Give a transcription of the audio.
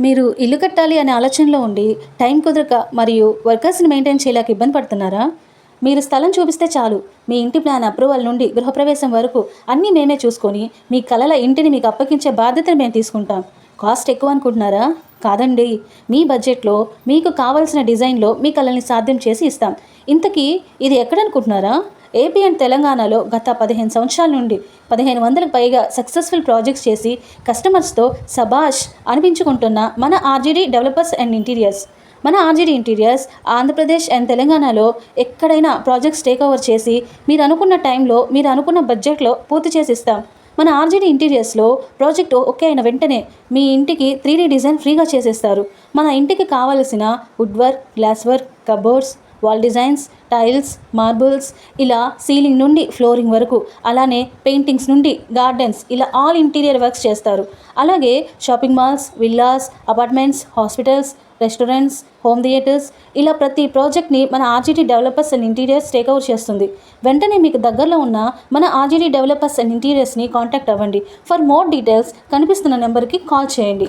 మీరు ఇల్లు కట్టాలి అనే ఆలోచనలో ఉండి టైం కుదరక మరియు వర్కర్స్ని మెయింటైన్ చేయలేక ఇబ్బంది పడుతున్నారా? మీరు స్థలం చూపిస్తే చాలు, మీ ఇంటి ప్లాన్ అప్రూవల్ నుండి గృహప్రవేశం వరకు అన్నీ మేమే చూసుకొని మీ కలల ఇంటిని మీకు అప్పగించే బాధ్యతను మేము తీసుకుంటాం. కాస్ట్ ఎక్కువ అనుకుంటున్నారా? కాదండి, మీ బడ్జెట్లో మీకు కావాల్సిన డిజైన్లో మీ కలల్ని సాధ్యం చేసి ఇస్తాం. ఇంతకీ ఇది ఎక్కడనుకుంటున్నారా? ఏపీ అండ్ తెలంగాణలో గత 15 సంవత్సరాల నుండి 1500కు పైగా సక్సెస్ఫుల్ ప్రాజెక్ట్స్ చేసి కస్టమర్స్తో సబాష్ అనిపించుకుంటున్న మన ఆర్జీడీ డెవలపర్స్ అండ్ ఇంటీరియర్స్. మన ఆర్జీడీ ఇంటీరియర్స్ ఆంధ్రప్రదేశ్ అండ్ తెలంగాణలో ఎక్కడైనా ప్రాజెక్ట్స్ టేక్ ఓవర్ చేసి మీరు అనుకున్న టైంలో మీరు అనుకున్న బడ్జెట్లో పూర్తి చేసి ఇస్తాం. మన ఆర్జీడీ ఇంటీరియర్స్లో ప్రాజెక్ట్ ఓకే అయిన వెంటనే మీ ఇంటికి 3D డిజైన్ ఫ్రీగా చేసేస్తారు. మన ఇంటికి కావలసిన wood work, glass work, cupboards, wall designs, tiles, marbles, ఇలా సీలింగ్ నుండి ఫ్లోరింగ్ వరకు, అలానే పెయింటింగ్స్ నుండి గార్డెన్స్, ఇలా ఆల్ ఇంటీరియర్ వర్క్స్ చేస్తారు. అలాగే shopping malls, villas, apartments, hospitals, restaurants, home theaters, ఇలా ప్రతి ప్రాజెక్ట్ని మన RGD developers and interiors take over చేస్తుంది. వెంటనే మీకు దగ్గరలో ఉన్న మన ఆర్జీడీ డెవలపర్స్ అండ్ ఇంటీరియర్స్ని కాంటాక్ట్ అవ్వండి. ఫర్ మోర్ డీటెయిల్స్ కనిపిస్తున్న నెంబర్కి కాల్ చేయండి.